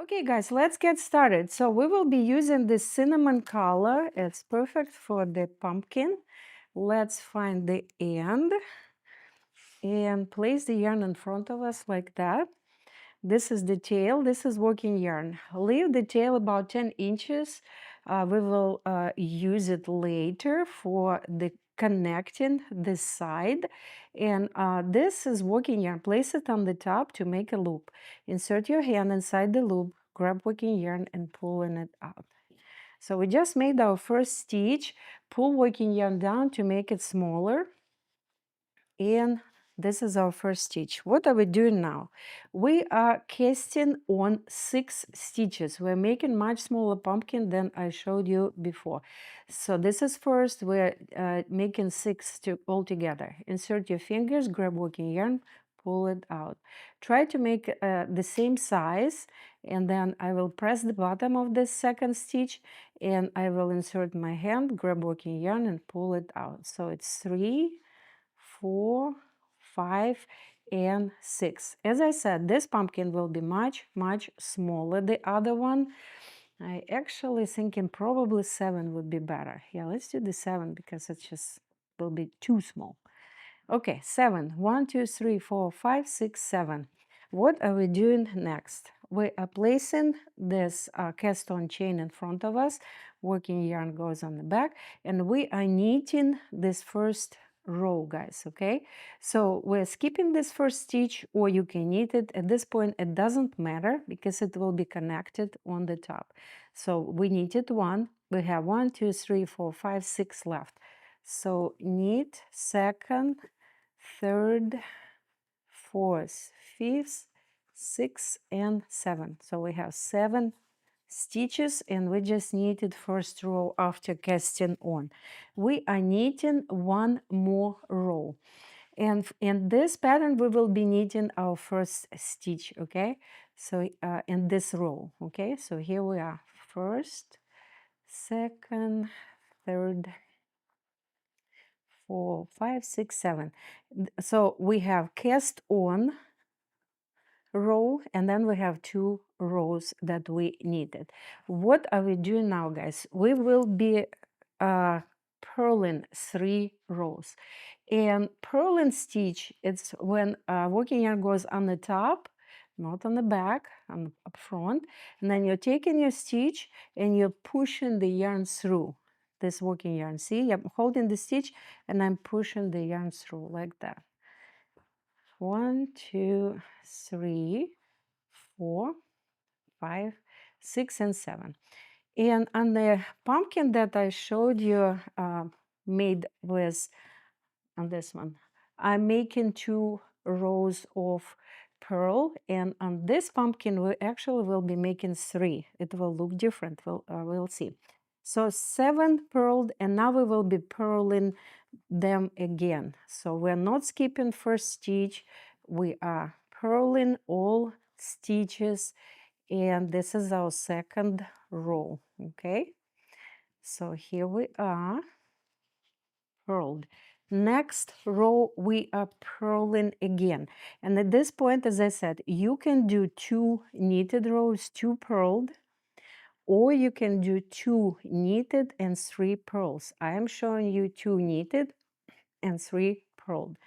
Okay, guys, let's get started. So we will be using this cinnamon color. It's perfect for the pumpkin. Let's find the end and place the yarn in front of us like that. This is the tail. This is working yarn. Leave the tail about 10 inches. We will use it later for the connecting this side. And this is working yarn. Place it on the top to make a loop. Insert your hand inside the loop, grab working yarn and pulling it out. So we just made our first stitch. Pull working yarn down to make it smaller. And this is our first stitch. What are we doing now? We are casting on 6 stitches. We're making much smaller pumpkin than I showed you before. So this is first. We're making 6 altogether. Insert your fingers, grab working yarn, pull it out. Try to make the same size, and then I will press the bottom of this second stitch, and I will insert my hand, grab working yarn, and pull it out. So it's 3, 4, 5, and 6. As I said, this pumpkin will be much smaller. The other one, I actually thinking probably 7 would be better. Yeah, let's do the 7 because it just will be too small. Okay, 7. 1, 2, 3, 4, 5, 6, 7. What are we doing next? We are placing this cast on chain in front of us. Working yarn goes on the back, and we are knitting this first row, guys. Okay, so we're skipping this first stitch, or you can knit it. At this point, it doesn't matter because it will be connected on the top. So we knitted 1. We have 1, 2, 3, 4, 5, 6 left. So knit second, third, fourth, fifth, sixth, and seventh. So we have 7 stitches, and we just knitted first row after casting on. We are knitting 1 more row, and in this pattern we will be knitting our first stitch. Okay, so in this row. Okay, so here we are: first, second, third, 4, 5, 6, 7. So we have cast on row, and then we have 2 rows that we knitted. What are we doing now, guys? We will be purling 3 rows. And purling stitch, it's when working yarn goes on the top, not on the back, on up front, and then you're taking your stitch and you're pushing the yarn through this working yarn. See, I'm holding the stitch and I'm pushing the yarn through like that. 1, 2, 3, 4, 5, 6, and 7. And on the pumpkin that I showed you made with, on this one, I'm making 2 rows of purl, and on this pumpkin we actually will be making 3. It will look different. We'll see. So 7 purled, and now we will be purling them again. So we're not skipping first stitch. We are purling all stitches, and this is our second row. Okay, so here we are purled. Next row we are purling again, and at this point, as I said, you can do 2 knitted rows, 2 purled, or you can do 2 knitted and 3 purls. I am showing you 2 knitted and 3 purled.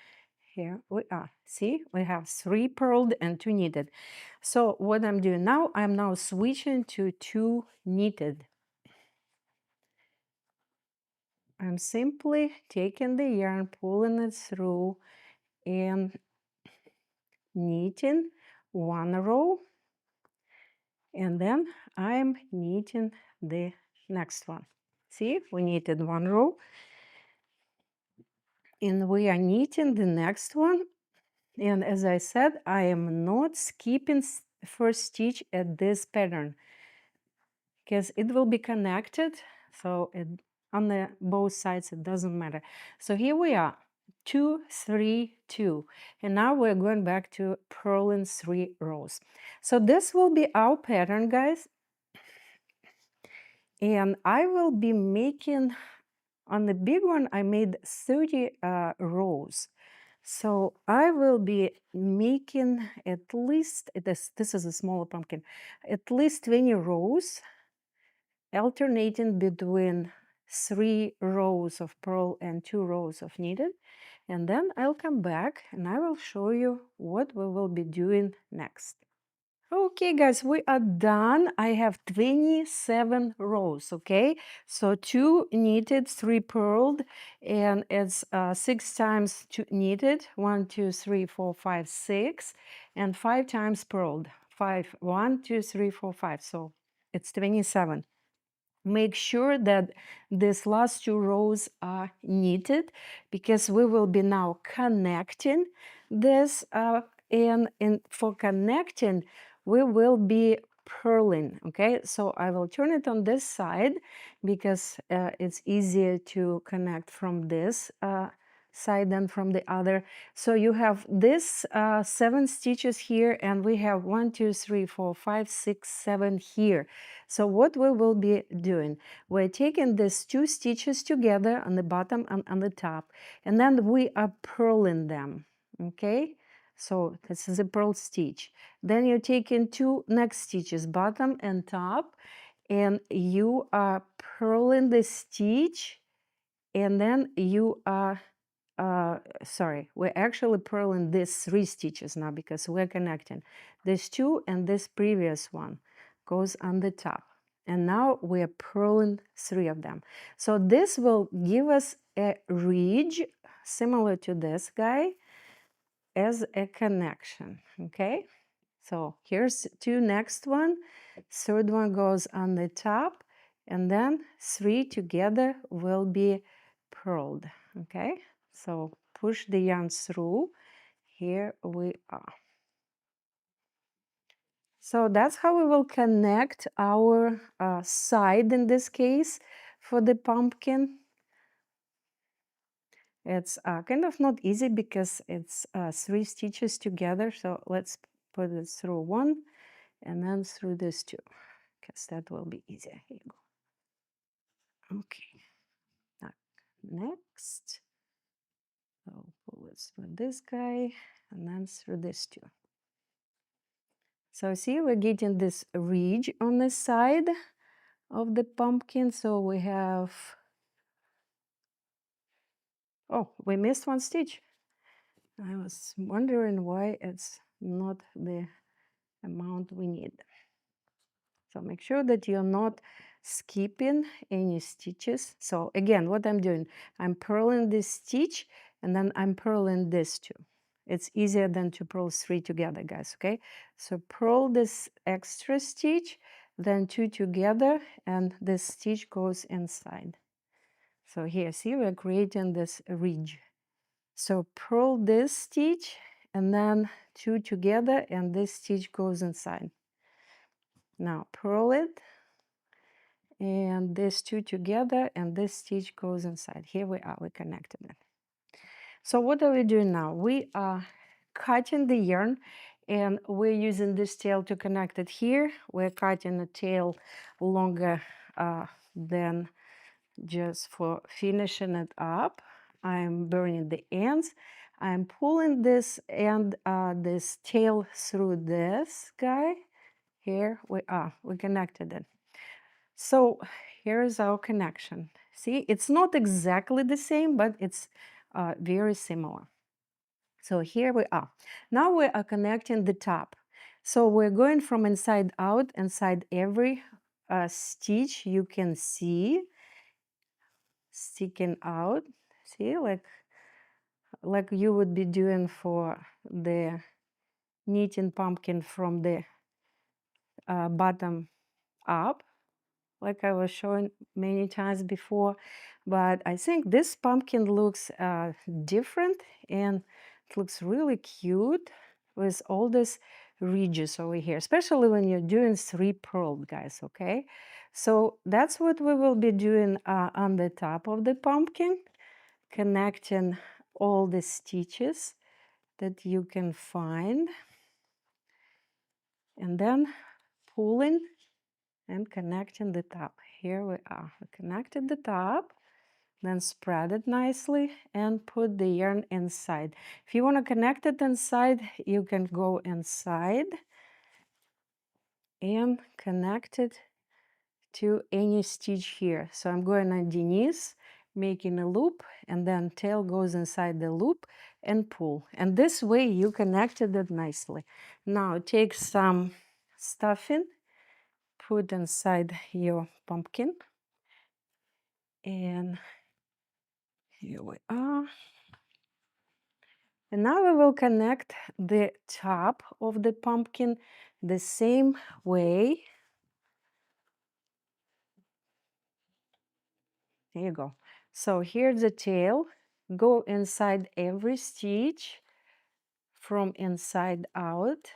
Here we are. See, we have 3 purled and 2 knitted. So what I'm doing now, I'm now switching to 2 knitted. I'm simply taking the yarn, pulling it through, and knitting 1 row, and then I'm knitting the next one. See, we knitted 1 row, and we are knitting the next one. And as I said, I am not skipping first stitch at this pattern because it will be connected, so on the both sides it doesn't matter. So here we are, 2, 3, 2, and now we're going back to purling 3 rows. So this will be our pattern, guys, and I will be making, on the big one I made 30 rows. So I will be making at least, this is a smaller pumpkin, at least 20 rows, alternating between 3 rows of purl and 2 rows of knitted. And then I'll come back and I will show you what we will be doing next. Okay, guys, we are done. I have 27 rows, okay? So 2 knitted, 3 purled, and it's 6 times 2 knitted, 1, 2, 3, 4, 5, 6, and 5 times purled, 5, 1, 2, 3, 4, 5. So it's 27. Make sure that these last 2 rows are knitted, because we will be now connecting this, and for connecting we will be purling. Okay, so I will turn it on this side because it's easier to connect from this side than from the other. So you have this 7 stitches here, and we have 1, 2, 3, 4, 5, 6, 7 here. So what we will be doing, we're taking these 2 stitches together on the bottom and on the top, and then we are purling them. Okay, so this is a purl stitch. Then you're taking 2 next stitches, bottom and top, and you are purling the stitch, and then you are sorry, we're actually purling these 3 stitches now because we're connecting this 2, and this previous one goes on the top, and now we're purling 3 of them. So this will give us a ridge similar to this guy as a connection. Okay, so here's 2 next one, 3rd one goes on the top, and then 3 together will be purled. Okay, so push the yarn through. Here we are. So that's how we will connect our side in this case for the pumpkin. It's kind of not easy because it's 3 stitches together. So let's put it through 1 and then through this 2, because that will be easier. Here you go. Okay. Now, next, I'll pull it through this guy and then through this 2. So see, we're getting this ridge on the side of the pumpkin. So we have, oh, we missed 1 stitch. I was wondering why it's not the amount we need. So make sure that you're not skipping any stitches. So again, what I'm doing, I'm purling this stitch and then I'm purling this 2. It's easier than to purl 3 together, guys, okay? So purl this extra stitch, then 2 together, and this stitch goes inside. So here, see, we're creating this ridge. So purl this stitch and then 2 together, and this stitch goes inside. Now purl it, and these 2 together, and this stitch goes inside. Here we are, we connected it. So what are we doing now? We are cutting the yarn, and we're using this tail to connect it here. We're cutting the tail longer than just for finishing it up. I'm burning the ends. I'm pulling this end, this tail through this guy. Here we are, we connected it. So here's our connection. See, it's not exactly the same, but it's very similar. So here we are. Now we are connecting the top. So we're going from inside out, inside every stitch you can see sticking out. See, like you would be doing for the knitting pumpkin from the bottom up, like I was showing many times before. But I think this pumpkin looks different, and it looks really cute with all these ridges over here, especially when you're doing 3 purled, guys, okay? So that's what we will be doing on the top of the pumpkin, connecting all the stitches that you can find, and then pulling and connecting the top. Here we are. We connected the top. Then spread it nicely and put the yarn inside. If you want to connect it inside, you can go inside and connect it to any stitch here. So I'm going underneath, making a loop, and then tail goes inside the loop and pull. And this way you connected it nicely. Now take some stuffing, put inside your pumpkin, and here we are. And now we will connect the top of the pumpkin the same way. There you go. So here's the tail. Go inside every stitch from inside out,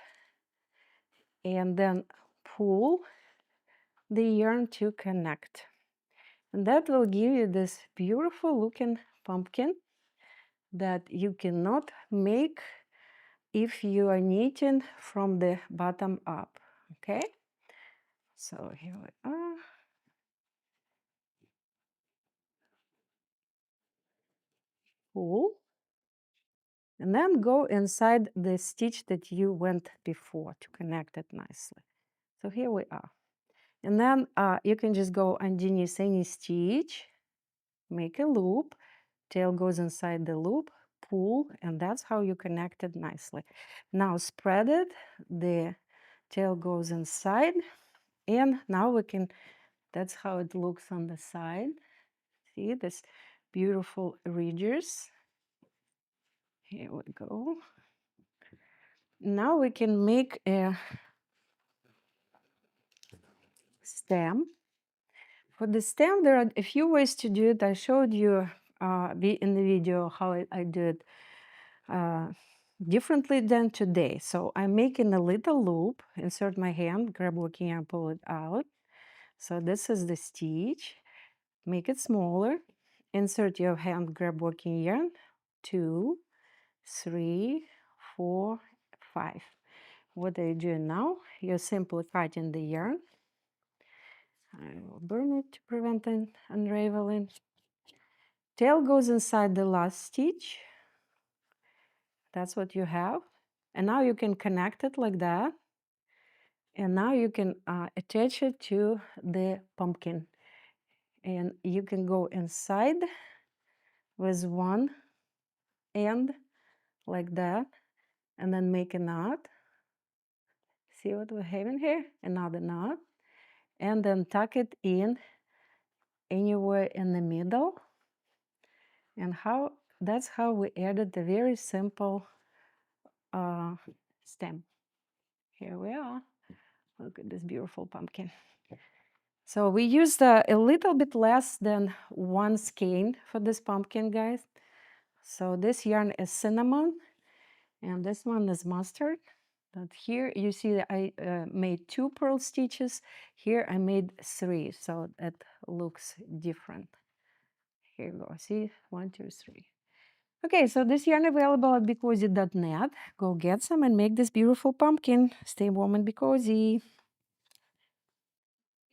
and then pull the yarn to connect. And that will give you this beautiful looking pumpkin that you cannot make if you are knitting from the bottom up. Okay, so here we are. Pull, and then go inside the stitch that you went before to connect it nicely. So here we are. And then you can just go underneath any stitch, make a loop, tail goes inside the loop, pull, and that's how you connect it nicely. Now spread it, the tail goes inside, and now we can, that's how it looks on the side. See this beautiful ridges. Here we go. Now we can make a stem. For the stem, there are a few ways to do it. I showed you in the video how I do it differently than today. So I'm making a little loop, insert my hand, grab working yarn, pull it out. So this is the stitch. Make it smaller. Insert your hand, grab working yarn, 2, 3, 4, 5. What are you doing now? You're simply cutting the yarn. I will burn it to prevent an unraveling. Tail goes inside the last stitch. That's what you have. And now you can connect it like that. And now you can attach it to the pumpkin. And you can go inside with one end like that, and then make a knot. See what we're having here? Another knot. And then tuck it in anywhere in the middle. And that's how we added a very simple stem. Here we are. Look at this beautiful pumpkin. So we used a little bit less than 1 skein for this pumpkin, guys. So this yarn is cinnamon, and this one is mustard. But here you see that I made 2 purl stitches. Here I made 3, so it looks different. Here you go. See, 1, 2, 3. Okay, so this yarn available at BeCozi.net. Go get some and make this beautiful pumpkin. Stay warm and be cozy.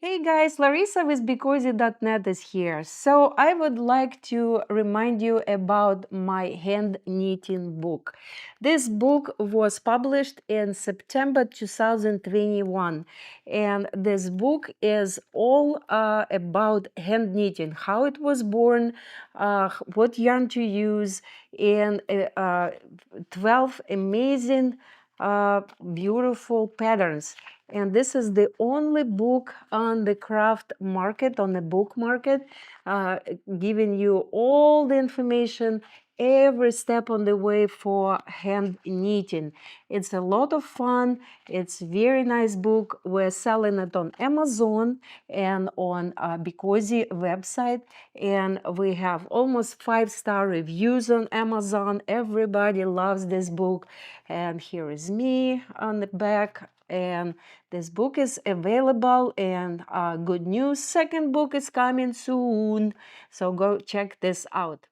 Hey guys, Larissa with BeCozi.net is here. So I would like to remind you about my hand knitting book. This book was published in September 2021, and this book is all about hand knitting, how it was born, what yarn to use, and 12 amazing beautiful patterns. And this is the only book on the craft market, on the book market, giving you all the information every step on the way for hand knitting. It's a lot of fun. It's a very nice book. We're selling it on Amazon and on BeCozi website, and we have almost 5-star reviews on Amazon. Everybody loves this book. And here is me on the back. And this book is available, and good news, second book is coming soon. So go check this out.